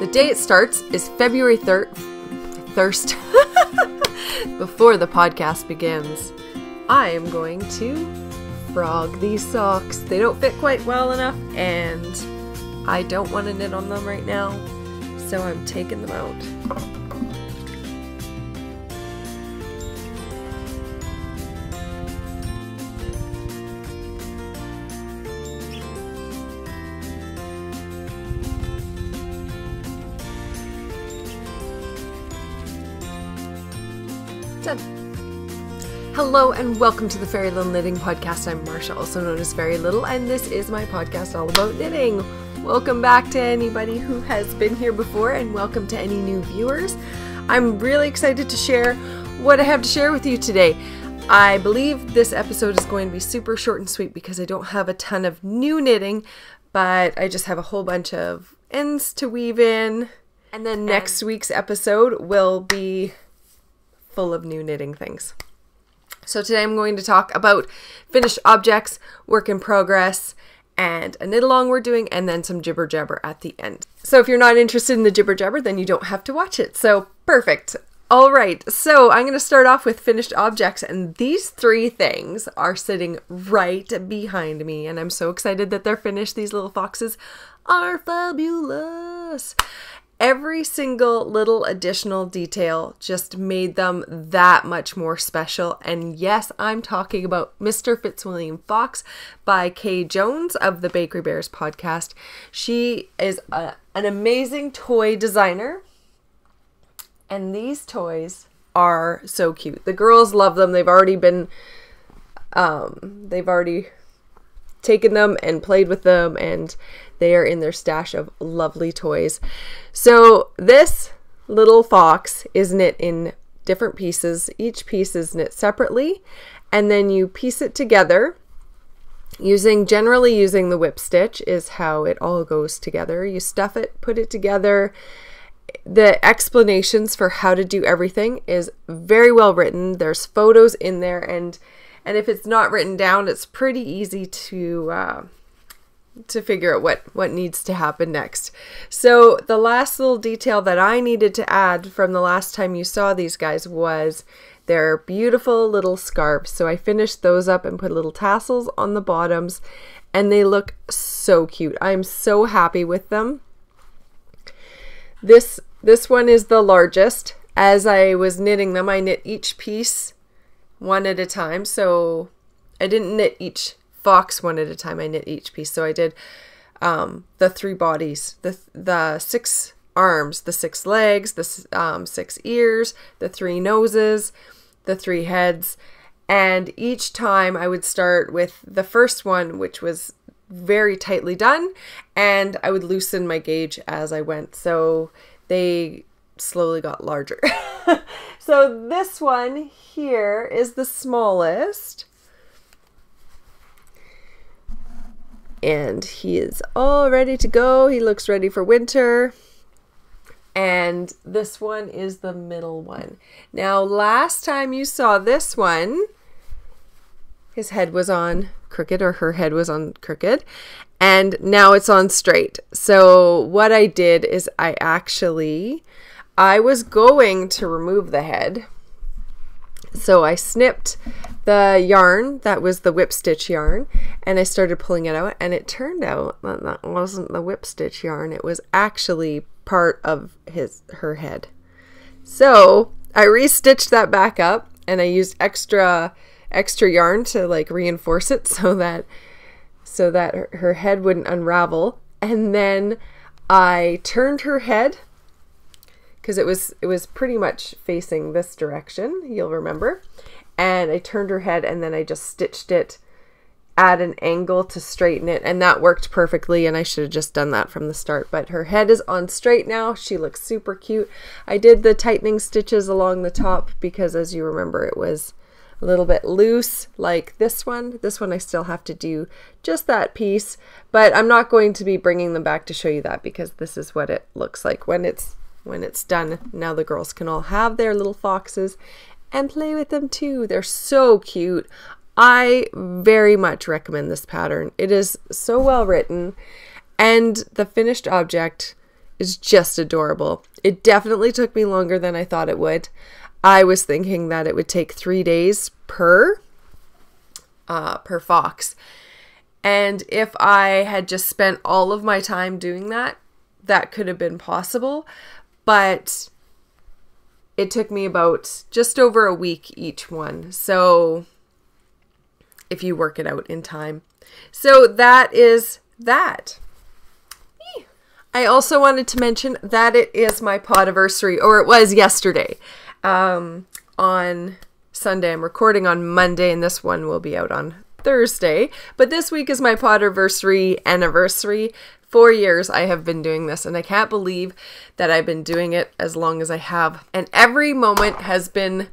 The day it starts is February 3rd. Thirst. Before the podcast begins, I am going to frog these socks. They don't fit quite well enough, and I don't want to knit on them right now, so I'm taking them out. Done. Hello and welcome to the Very Little Knitting Podcast. I'm Marsha, also known as Very Little, and this is my podcast all about knitting. Welcome back to anybody who has been here before, and welcome to any new viewers. I'm really excited to share what I have to share with you today. I believe this episode is going to be super short and sweet because I don't have a ton of new knitting, but I just have a whole bunch of ends to weave in, and then next week's episode will be full of new knitting things. So today I'm going to talk about finished objects, work in progress, and a knit along we're doing, and then some jibber jabber at the end. So if you're not interested in the jibber jabber, then you don't have to watch it. So perfect. All right, so I'm going to start off with finished objects, and these three things are sitting right behind me, and I'm so excited that they're finished. These little foxes are fabulous. Every single little additional detail just made them that much more special. And yes, I'm talking about Mr. Fitzwilliam Fox by Kay Jones of the Bakery Bears podcast. She is an amazing toy designer. And these toys are so cute. The girls love them. They've already taken them and played with them, and they are in their stash of lovely toys. So this little fox is knit in different pieces. Each piece is knit separately, and then you piece it together generally using the whip stitch is how it all goes together. You stuff it, put it together. The explanations for how to do everything is very well written. There's photos in there, and if it's not written down, it's pretty easy to figure out what needs to happen next. So the last little detail that I needed to add from the last time you saw these guys was their beautiful little scarves. So I finished those up and put little tassels on the bottoms, and they look so cute. I'm so happy with them. This one is the largest. As I was knitting them, I knit each piece one at a time. So I didn't knit each fox one at a time. I knit each piece. So I did the three bodies, the 6 arms, the 6 legs, the 6 ears, the 3 noses, the 3 heads. And each time I would start with the first one, which was very tightly done, and I would loosen my gauge as I went. So they slowly got larger. So this one here is the smallest, and he is all ready to go. He looks ready for winter. And this one is the middle one. Now, last time you saw this one, his head was on crooked, or her head was on crooked, and now it's on straight. So what I did is I was going to remove the head. So I snipped the yarn, that was the whip stitch yarn, and I started pulling it out, and it turned out that wasn't the whip stitch yarn. It was actually part of her head. So I restitched that back up, and I used extra yarn to like reinforce it so that her head wouldn't unravel. And then I turned her head, because it was pretty much facing this direction, you'll remember. And I turned her head, and then I just stitched it at an angle to straighten it, and that worked perfectly, and I should have just done that from the start. But her head is on straight now. She looks super cute. I did the tightening stitches along the top because, as you remember, it was a little bit loose like this one. This one I still have to do just that piece, but I'm not going to be bringing them back to show you that, because this is what it looks like when it's done. Now the girls can all have their little foxes and play with them too. They're so cute. I very much recommend this pattern. It is so well written, and the finished object is just adorable. It definitely took me longer than I thought it would. I was thinking that it would take 3 days per fox. And if I had just spent all of my time doing that, that could have been possible. But it took me about just over a week each one. So if you work it out in time. So that is that. I also wanted to mention that it is my podiversary, or it was yesterday, on Sunday. I'm recording on Monday, and this one will be out on Thursday. But this week is my podiversary anniversary. 4 years I have been doing this, and I can't believe that I've been doing it as long as I have. And every moment has been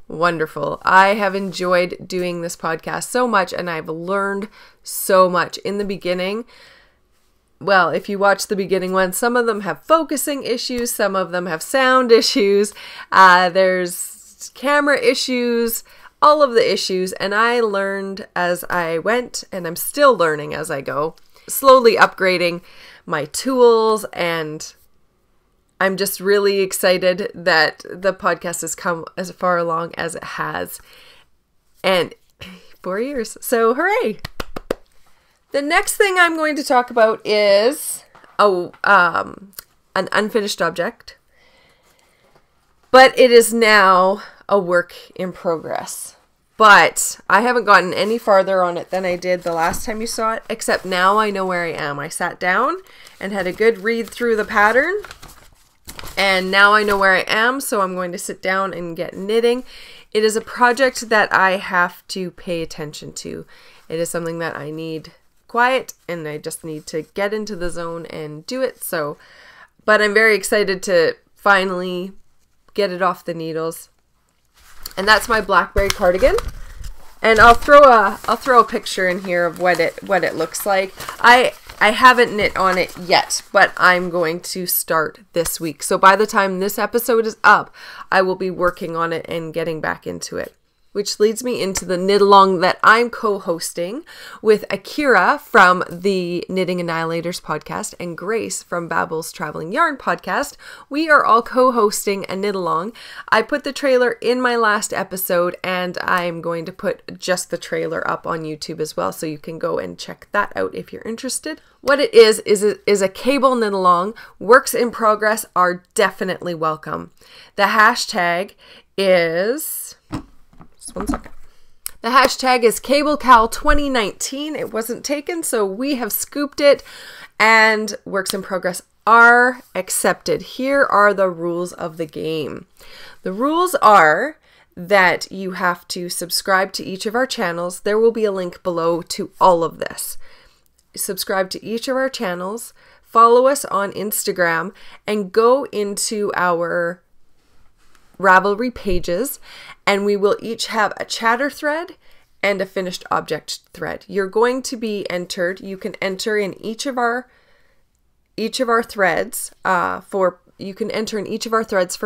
wonderful. I have enjoyed doing this podcast so much, and I've learned so much. In the beginning, well, if you watch the beginning one, some of them have focusing issues, some of them have sound issues, there's camera issues, all of the issues, and I learned as I went, and I'm still learning as I go, slowly upgrading my tools, and I'm just really excited that the podcast has come as far along as it has, and 4 years, so hooray! The next thing I'm going to talk about is an unfinished object, but it is now a work in progress. But I haven't gotten any farther on it than I did the last time you saw it, except now I know where I am. I sat down and had a good read through the pattern, and now I know where I am, so I'm going to sit down and get knitting. It is a project that I have to pay attention to. It is something that I need quiet, and I just need to get into the zone and do it. So, but I'm very excited to finally get it off the needles. And that's my blackberry cardigan. And I'll throw a picture in here of what it looks like. I haven't knit on it yet, but I'm going to start this week. So by the time this episode is up, I will be working on it and getting back into it. Which leads me into the knit along that I'm co-hosting with Akira from the Knitting Annihilators podcast and Grace from Babbles Traveling Yarn podcast. We are all co-hosting a knit along. I put the trailer in my last episode, and I'm going to put just the trailer up on YouTube as well, so you can go and check that out if you're interested. What it is a cable knit along. Works in progress are definitely welcome. The hashtag is... 1 second. The hashtag is CableCal2019. It wasn't taken, so we have scooped it, and works in progress are accepted. Here are the rules of the game. The rules are that you have to subscribe to each of our channels. There will be a link below to all of this. Subscribe to each of our channels, follow us on Instagram, and go into our Ravelry pages, and we will each have a chatter thread and a finished object thread. You're going to be entered. You can enter in each of our threads for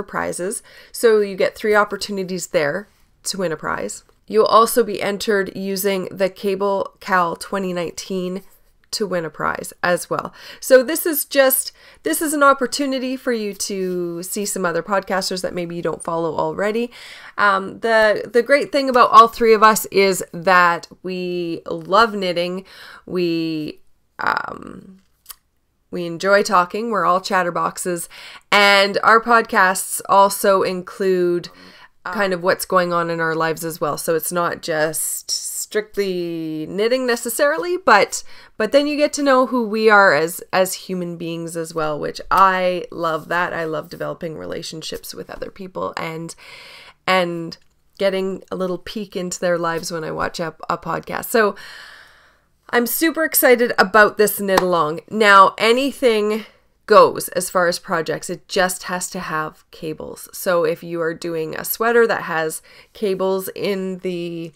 prizes. So you get 3 opportunities there to win a prize. You'll also be entered using the CableCal 2019 to win a prize as well. So this is an opportunity for you to see some other podcasters that maybe you don't follow already. The great thing about all 3 of us is that we love knitting. We enjoy talking. We're all chatterboxes, and our podcasts also include kind of what's going on in our lives as well. So it's not just strictly knitting necessarily, but then you get to know who we are as human beings as well, which I love that. I love developing relationships with other people and getting a little peek into their lives when I watch a podcast. So I'm super excited about this knit along. Now, anything goes as far as projects. It just has to have cables. So if you are doing a sweater that has cables in the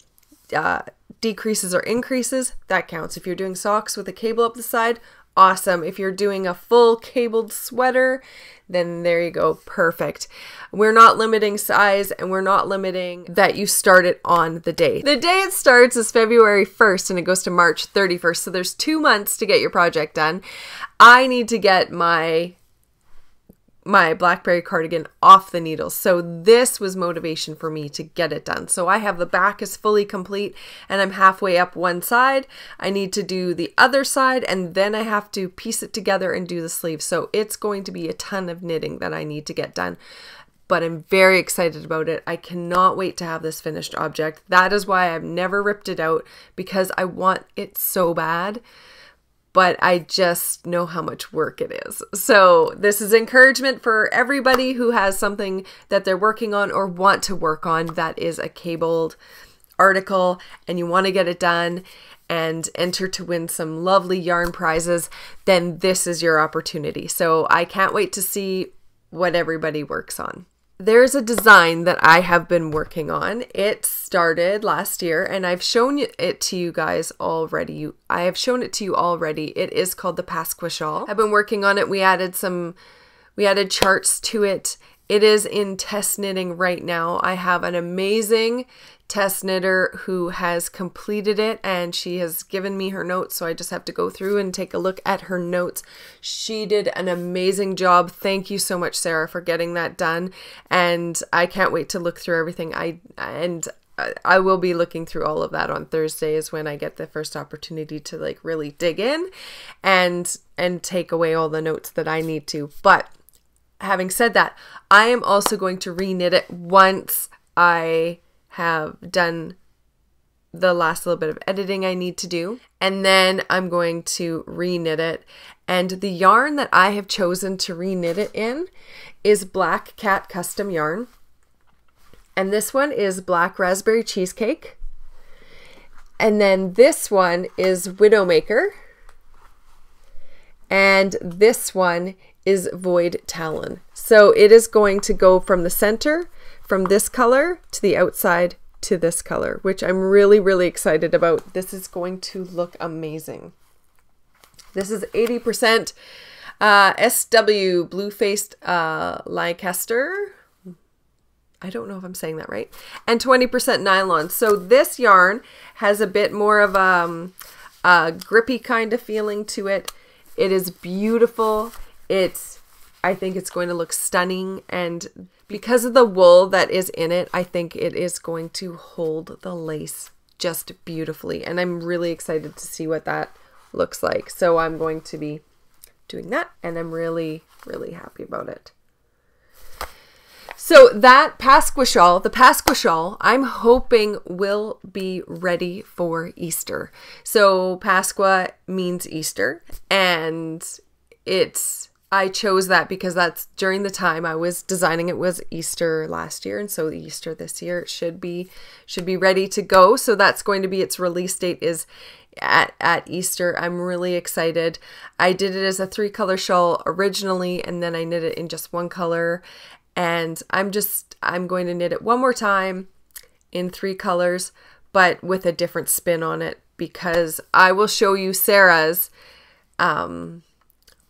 decreases or increases, that counts. If you're doing socks with a cable up the side, awesome. If you're doing a full cabled sweater, then there you go. Perfect. We're not limiting size, and we're not limiting that you start it on the day. The day it starts is February 1st and it goes to March 31st. So there's 2 months to get your project done. I need to get my my blackberry cardigan off the needles. So this was motivation for me to get it done. So I have the back is fully complete and I'm halfway up one side. I need to do the other side and then I have to piece it together and do the sleeve. So it's going to be a ton of knitting that I need to get done. But I'm very excited about it. I cannot wait to have this finished object. That is why I've never ripped it out, because I want it so bad. But I just know how much work it is. So this is encouragement for everybody who has something that they're working on or want to work on that is a cabled article and you want to get it done and enter to win some lovely yarn prizes, then this is your opportunity. So I can't wait to see what everybody works on. There's a design that I have been working on. It started last year and I've shown it to you guys already. I have shown it to you already. It is called the Pasqua shawl. I've been working on it. We added charts to it. It is in test knitting right now. I have an amazing test knitter who has completed it and she has given me her notes, so I just have to go through and take a look at her notes. She did an amazing job. Thank you so much, Sarah, for getting that done, and I can't wait to look through everything. I will be looking through all of that on Thursdays when I get the first opportunity to like really dig in and take away all the notes that I need to. But having said that, I am also going to reknit it once I have done the last little bit of editing I need to do, and then I'm going to reknit it. And the yarn that I have chosen to reknit it in is Black Cat Custom yarn, and this one is Black Raspberry Cheesecake, and then this one is Widowmaker, and this one is Void Talon. So it is going to go from the center, from this color to the outside to this color, which I'm really, really excited about. This is going to look amazing. This is 80% SW blue-faced Leicester. I don't know if I'm saying that right. And 20% nylon. So this yarn has a bit more of a grippy kind of feeling to it. It is beautiful. I think it's going to look stunning, and because of the wool that is in it, I think it is going to hold the lace just beautifully, and I'm really excited to see what that looks like. So I'm going to be doing that, and I'm really, really happy about it. So that Pasqua shawl, the Pasqua shawl, I'm hoping will be ready for Easter. So Pasqua means Easter, and I chose that because that's during the time I was designing it was Easter last year, and so Easter this year it should be ready to go. So that's going to be its release date is at Easter. I'm really excited. I did it as a 3-color shawl originally, and then I knit it in just 1 color, and I'm going to knit it one more time in 3 colors, but with a different spin on it, because I will show you Sarah's.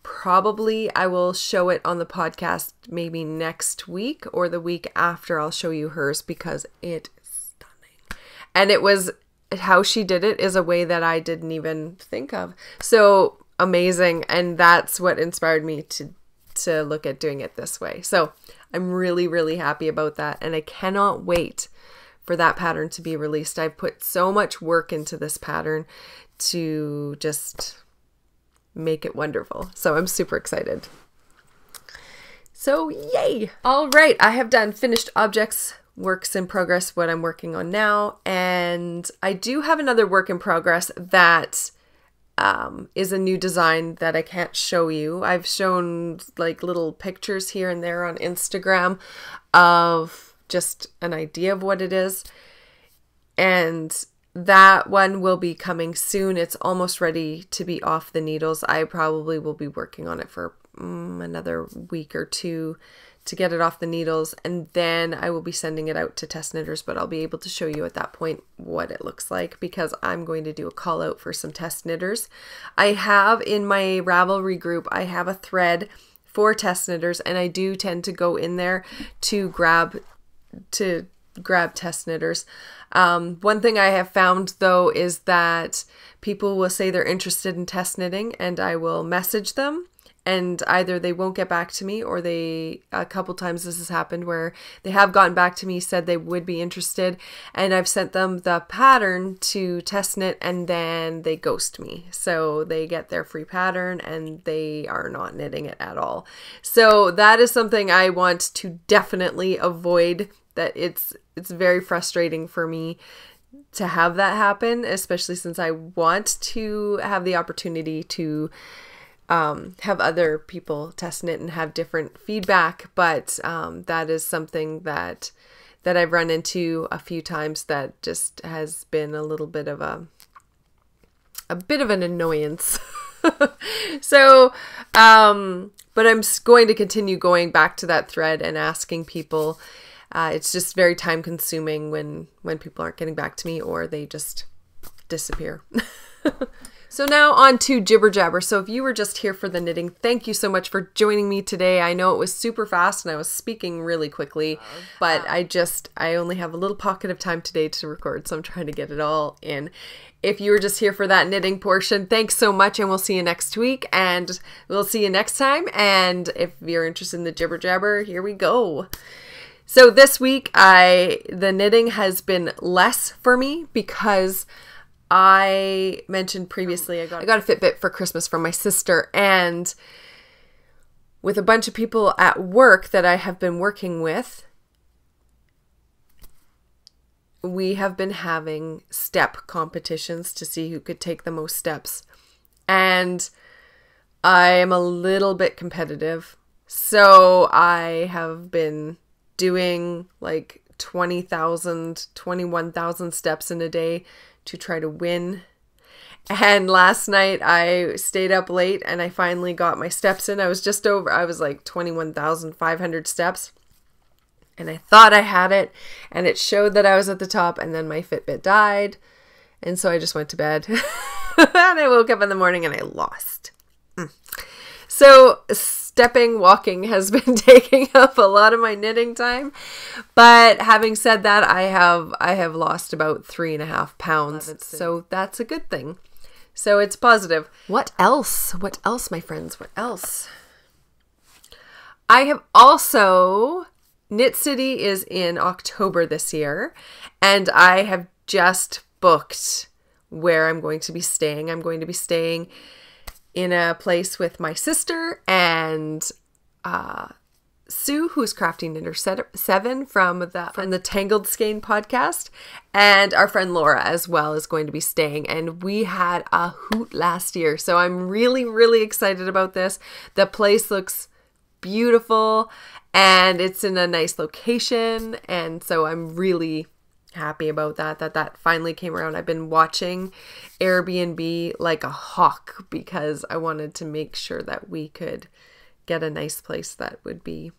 Probably I will show it on the podcast maybe next week or the week after. I'll show you hers because it is stunning. And it was how she did it is a way that I didn't even think of. So amazing. And that's what inspired me to look at doing it this way. So I'm really, really happy about that. And I cannot wait for that pattern to be released. I've put so much work into this pattern to just make it wonderful. So I'm super excited. So yay! All right, I have done finished objects, works in progress, what I'm working on now, and I do have another work in progress that is a new design that I can't show you. I've shown like little pictures here and there on Instagram of just an idea of what it is, and that one will be coming soon. It's almost ready to be off the needles. I probably will be working on it for another week or 2 to get it off the needles, and then I will be sending it out to test knitters, but I'll be able to show you at that point what it looks like, because I'm going to do a call out for some test knitters. I have in my Ravelry group, I have a thread for test knitters, and I do tend to go in there to grab test knitters. One thing I have found though is that people will say they're interested in test knitting, and I will message them and either they won't get back to me, or a couple times this has happened where they have gotten back to me, said they would be interested, and I've sent them the pattern to test knit, and then they ghost me. So they get their free pattern and they are not knitting it at all. So that is something I want to definitely avoid. That it's very frustrating for me to have that happen, especially since I want to have the opportunity to have other people test knit and have different feedback. But that is something that I've run into a few times that just has been a little bit of an annoyance. So, but I'm going to continue going back to that thread and asking people. It's just very time consuming when people aren't getting back to me or they just disappear. So now on to jibber jabber. So if you were just here for the knitting, thank you so much for joining me today. I know it was super fast and I was speaking really quickly, but I only have a little pocket of time today to record, so I'm trying to get it all in. If you were just here for that knitting portion, thanks so much, and we'll see you next week, and we'll see you next time. And if you're interested in the jibber jabber, here we go. So this week, the knitting has been less for me because I mentioned previously I got a Fitbit for Christmas from my sister, and with a bunch of people at work that I have been working with, we have been having step competitions to see who could take the most steps. And I am a little bit competitive, so I have been doing like 20,000, 21,000 steps in a day to try to win. And last night I stayed up late and I finally got my steps in. I was like 21,500 steps. And I thought I had it, and it showed that I was at the top, and then my Fitbit died. And so I just went to bed. And I woke up in the morning and I lost. So walking has been taking up a lot of my knitting time. But having said that, I have lost about 3.5 pounds. So that's a good thing. So it's positive. What else? What else, my friends? What else? I have also... Knit City is in October this year, and I have just booked where I'm going to be staying. I'm going to be staying in a place with my sister and Sue, who's Crafty Knitter 7 from the Tangled Skein podcast, and our friend Laura as well is going to be staying. And we had a hoot last year, so I'm really, really excited about this. The place looks beautiful, and it's in a nice location, and so I'm really happy about that finally came around. I've been watching Airbnb like a hawk because I wanted to make sure that we could get a nice place that would be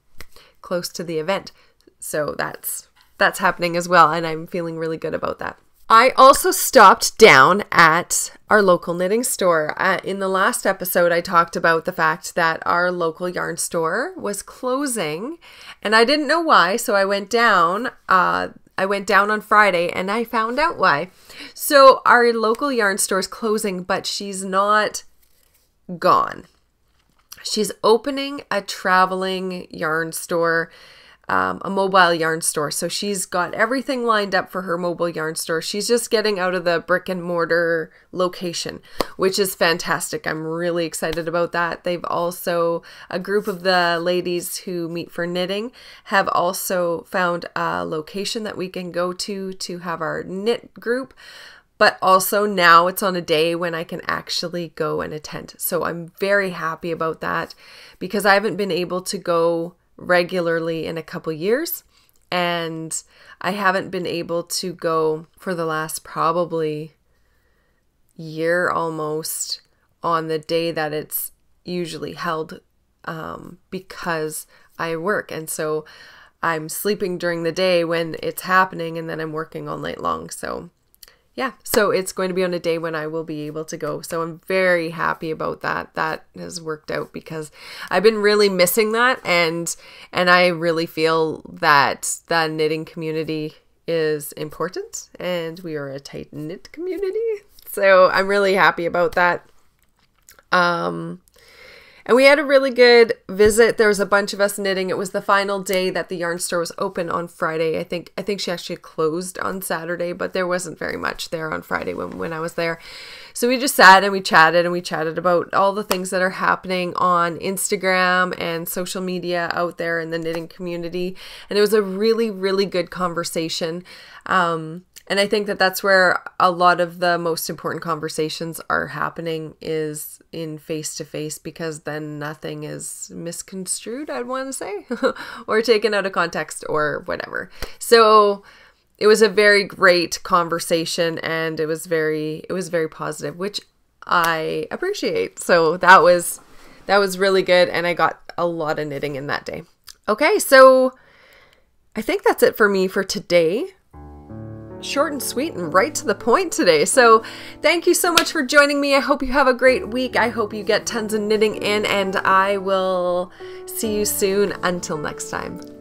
close to the event. So that's happening as well, and I'm feeling really good about that. I also stopped down at our local knitting store. In the last episode, I talked about the fact that our local yarn store was closing, and I didn't know why, so I went down on Friday and I found out why. So our local yarn store is closing, but she's not gone. She's opening a traveling yarn store, a mobile yarn store. So she's got everything lined up for her mobile yarn store. She's just getting out of the brick and mortar location, which is fantastic. I'm really excited about that. They've also, a group of the ladies who meet for knitting have also found a location that we can go to have our knit group. But also now it's on a day when I can actually go and attend. So I'm very happy about that because I haven't been able to go regularly in a couple years, and I haven't been able to go for the last probably year almost on the day that it's usually held because I work, and so I'm sleeping during the day when it's happening, and then I'm working all night long. So yeah, so it's going to be on a day when I will be able to go. So I'm very happy about that. That has worked out because I've been really missing that. And I really feel that the knitting community is important, and we are a tight knit community. So I'm really happy about that. And And we had a really good visit. There was a bunch of us knitting. It was the final day that the yarn store was open on Friday. I think she actually closed on Saturday, but there wasn't very much there on Friday when I was there. So we just sat and we chatted about all the things that are happening on Instagram and social media out there in the knitting community. And it was a really, really good conversation. And I think that that's where a lot of the most important conversations are happening, is in face-to-face, because then nothing is misconstrued, I'd want to say, or taken out of context or whatever. So it was a very great conversation, and it was very positive, which I appreciate. So that was really good, and I got a lot of knitting in that day. Okay, so I think that's it for me for today. Short and sweet and right to the point today. So thank you so much for joining me. I hope you have a great week. I hope you get tons of knitting in, and I will see you soon. Until next time.